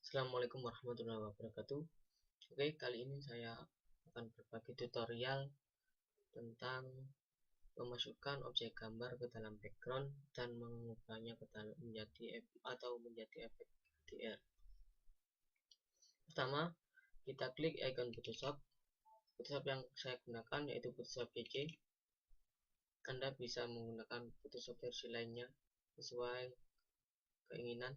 Assalamualaikum warahmatullahi wabarakatuh. Oke, kali ini saya akan berbagi tutorial tentang memasukkan objek gambar ke dalam background dan mengubahnya ke dalam menjadi efek HDR. Pertama, kita klik icon Photoshop. Photoshop yang saya gunakan yaitu Photoshop CC. Anda bisa menggunakan Photoshop versi lainnya sesuai keinginan.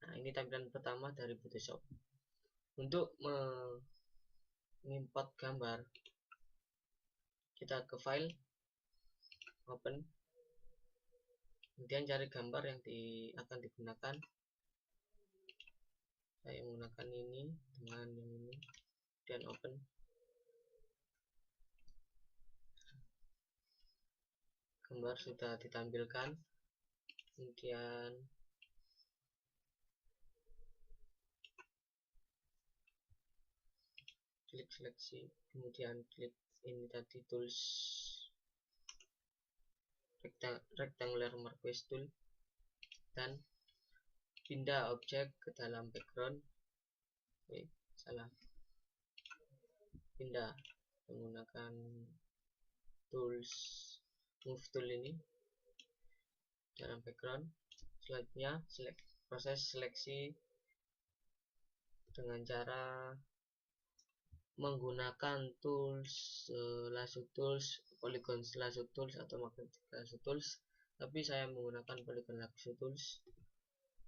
Nah, ini tampilan pertama dari Photoshop. Untuk mengimport gambar, kita ke file, open, kemudian cari gambar yang akan digunakan. Saya menggunakan ini dengan yang ini, dan open. Gambar sudah ditampilkan, kemudian klik seleksi, kemudian klik ini tadi tools rectangular marquee tool, dan pindah objek ke dalam background. Salah, pindah menggunakan tools move tool ini dalam background. Selanjutnya proses seleksi dengan cara menggunakan tools lasso tools, polygon lasso tools, atau magnetic lasso tools, tapi saya menggunakan polygon lasso tools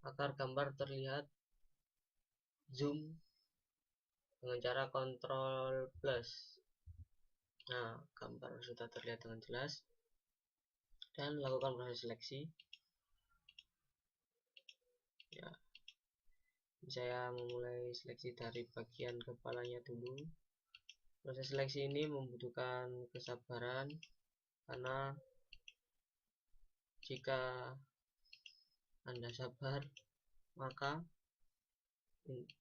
agar gambar terlihat zoom dengan cara Ctrl plus. Nah, gambar sudah terlihat dengan jelas, dan lakukan proses seleksi. Ya, saya memulai seleksi dari bagian kepalanya dulu. Proses seleksi ini membutuhkan kesabaran, karena jika Anda sabar, maka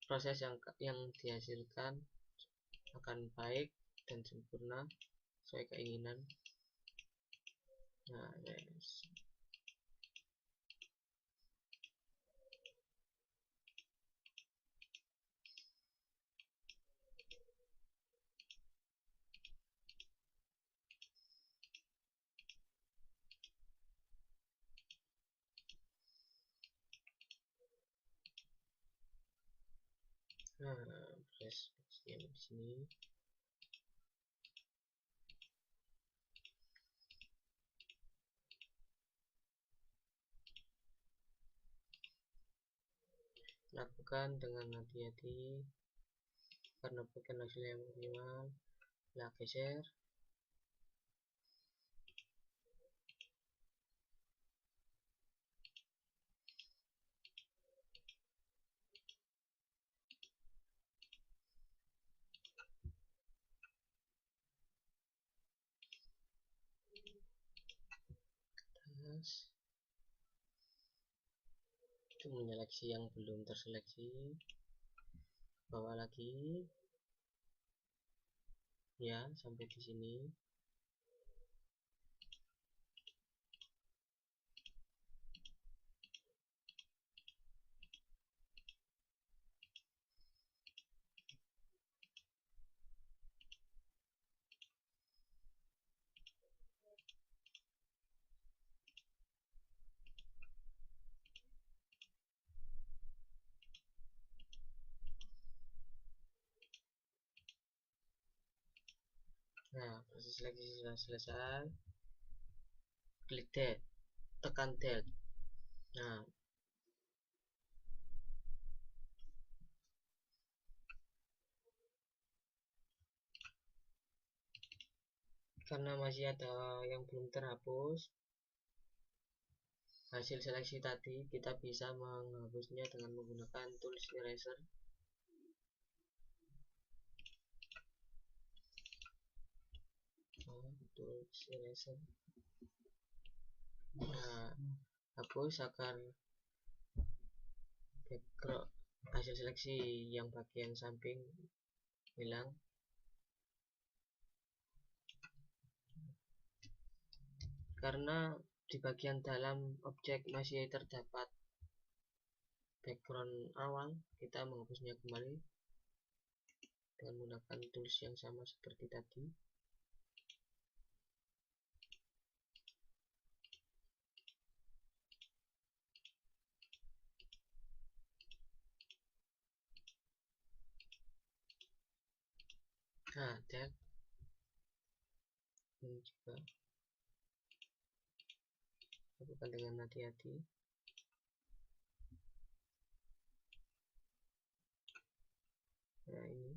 proses yang dihasilkan akan baik dan sempurna sesuai keinginan. Nah, yes. Nah, proses yang di sini. Lakukan dengan hati-hati karena bukan hasil yang optimal. Lah, geser. Terus itu menyeleksi yang belum terseleksi. Bawa lagi. Ya, sampai di sini. Nah, proses seleksi sudah selesai. Klik delete, tekan delete. Nah, karena masih ada yang belum terhapus hasil seleksi tadi, kita bisa menghapusnya dengan menggunakan tools eraser. Tools eraser. Nah, hapus agar background hasil seleksi yang bagian samping hilang. Karena di bagian dalam objek masih terdapat background awal, kita menghapusnya kembali dengan menggunakan tools yang sama seperti tadi. Nah, dan ini juga lakukan dengan hati-hati. Nah, ini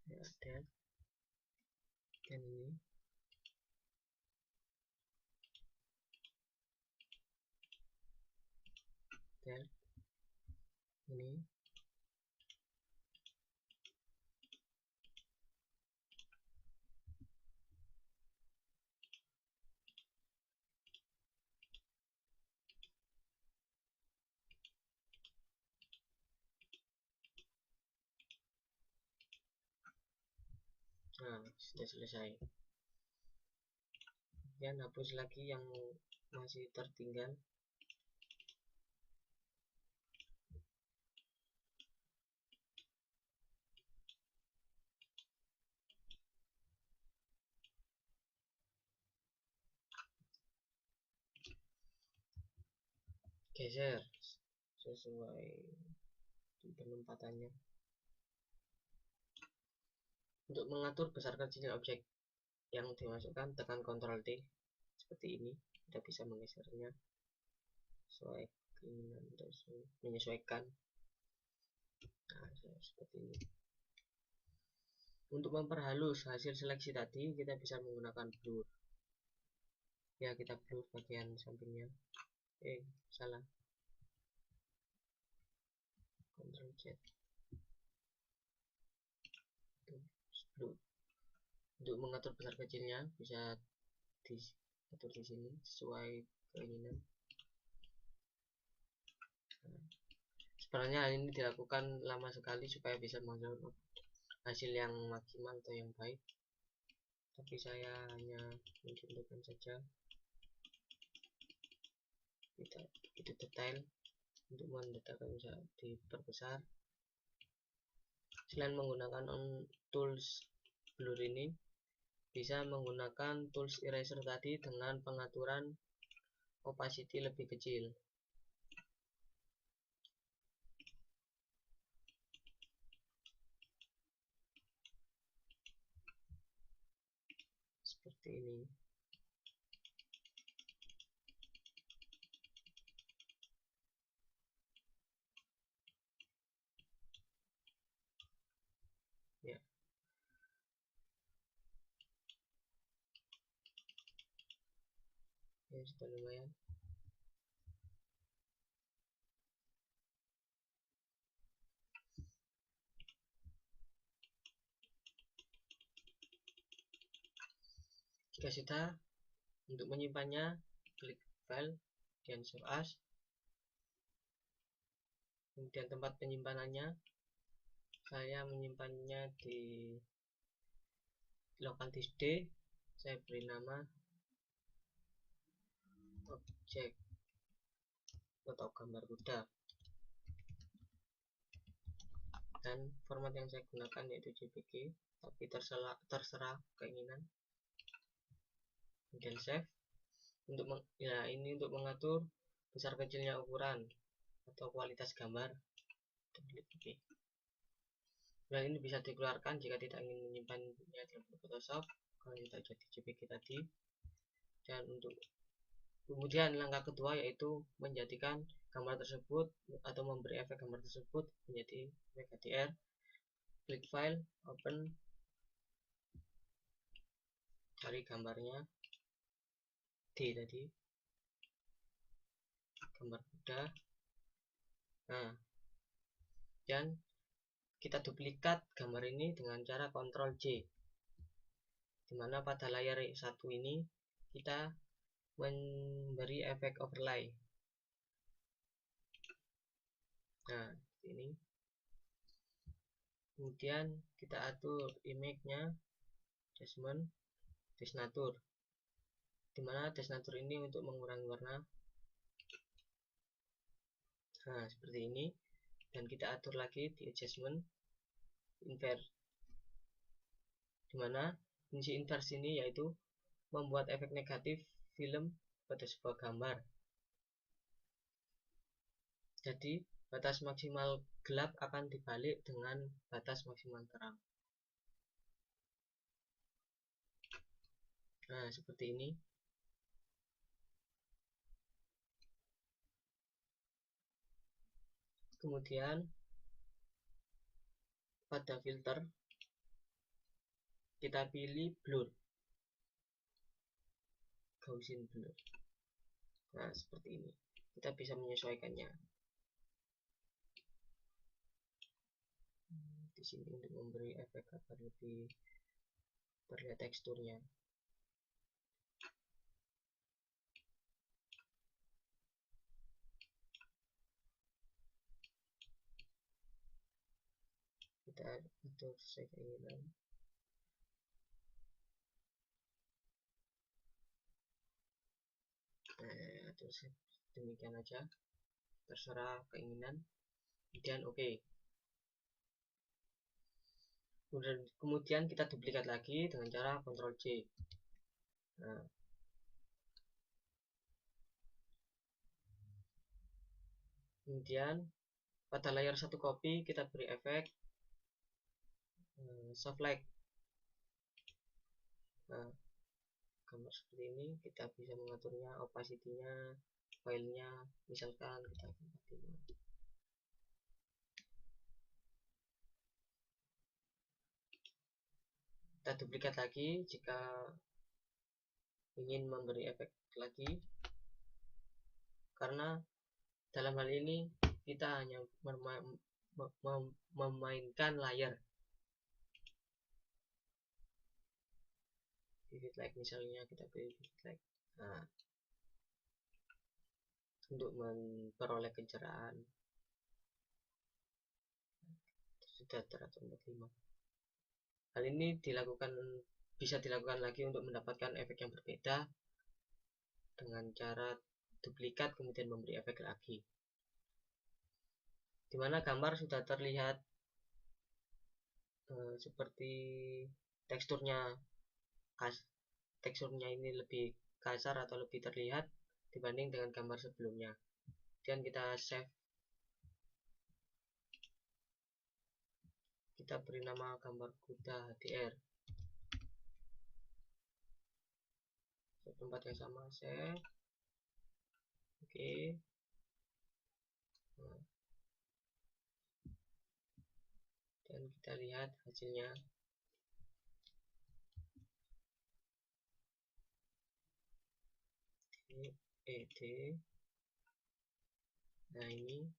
ya, dan ini dan ini. Nah, sudah selesai. Kemudian hapus lagi yang masih tertinggal. Geser sesuai penempatannya. Untuk mengatur besar kecilnya objek yang dimasukkan, tekan Ctrl D seperti ini. Kita bisa menggesernya sesuai keinginan untuk menyesuaikan. Nah, seperti ini. Untuk memperhalus hasil seleksi tadi, kita bisa menggunakan blur. Ya, kita blur bagian sampingnya. Salah. Ctrl Z. Blur. Untuk mengatur besar kecilnya bisa diatur di sini sesuai keinginan. Nah, sebenarnya hal ini dilakukan lama sekali supaya bisa menghasilkan hasil yang maksimal atau yang baik, tapi saya hanya mencontohkan saja. Tidak begitu detail. Untuk mendetailkan bisa diperbesar. Selain menggunakan tools blur ini, bisa menggunakan tools eraser tadi dengan pengaturan opacity lebih kecil. Seperti ini. Ya. Ya, sudah lumayan. Jika sudah, untuk menyimpannya, klik file, dan save as. Kemudian tempat penyimpanannya, saya menyimpannya di local disk D. Saya beri nama objek atau gambar kuda, dan format yang saya gunakan yaitu JPG, tapi terserah keinginan. Kemudian save. Ini untuk mengatur besar kecilnya ukuran atau kualitas gambar. Dan ini bisa dikeluarkan jika tidak ingin menyimpannya dalam Photoshop kalau tidak jadi JPG tadi. Dan untuk kemudian langkah kedua yaitu menjadikan gambar tersebut atau memberi efek gambar tersebut menjadi efek HDR. Klik file, open, cari gambarnya D tadi, gambar kuda. Nah, dan kita duplikat gambar ini dengan cara Ctrl J, dimana pada layar satu ini kita memberi efek overlay. Nah, ini Kemudian kita atur image-nya, adjustment, desnature, dimana desnature ini untuk mengurangi warna. Nah, seperti ini. Dan kita atur lagi di adjustment, invert, dimana fungsi invert ini yaitu membuat efek negatif film pada sebuah gambar. Jadi batas maksimal gelap akan dibalik dengan batas maksimal terang. Nah, seperti ini. Kemudian pada filter kita pilih blur, Gaussian blur. Nah, seperti ini. Kita bisa menyesuaikannya. Di sini untuk memberi efek agar lebih terlihat teksturnya. Kita atur sesuai keinginan. Atur demikian aja, terserah keinginan. Kemudian oke. Kemudian kita duplikat lagi dengan cara Ctrl C. Nah, kemudian pada layar satu copy kita beri efek soft light. Nah, gambar seperti ini kita bisa mengaturnya, opacity-nya, filenya, misalkan kita 45. Kita duplikat lagi jika ingin memberi efek lagi, karena dalam hal ini kita hanya memainkan layar. Vivid light misalnya, kita pilih vivid light. Nah, untuk memperoleh pencerahan sudah teratur 45. Hal ini bisa dilakukan lagi untuk mendapatkan efek yang berbeda dengan cara duplikat kemudian memberi efek lagi, dimana gambar sudah terlihat seperti teksturnya ini lebih kasar atau lebih terlihat dibanding dengan gambar sebelumnya. Dan kita save, kita beri nama gambar kuda HDR, tempat yang sama, save. Oke. Nah, dan kita lihat hasilnya. ED. Nah, ini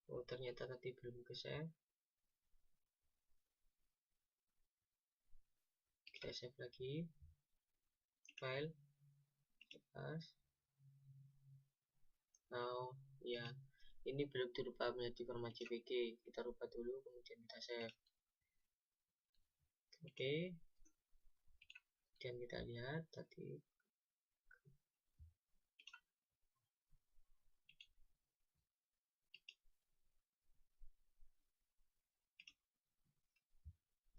oh, ternyata tadi belum ke save. Kita save lagi, file, as. Now ya, ini belum dirubah menjadi format JPG, kita rubah dulu kemudian kita save. Oke. Dan kita lihat tadi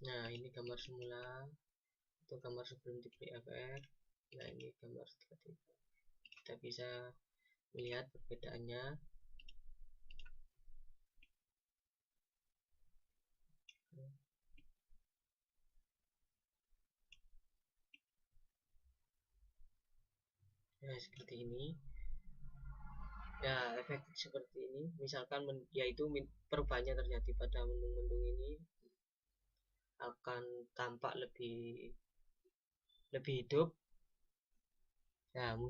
nah, ini gambar semula atau gambar sebelum diberi efek. Nah, ini gambar setelah itu. Kita bisa melihat perbedaannya. Nah, seperti ini. Ya, efek seperti ini. Misalkan yaitu perubahannya terjadi pada mendung-mendung ini akan tampak lebih hidup. Nah,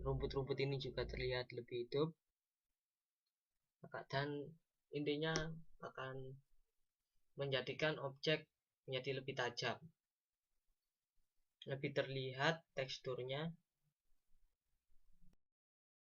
rumput-rumput ini juga terlihat lebih hidup. Dan intinya akan menjadikan objek menjadi lebih tajam, lebih terlihat teksturnya,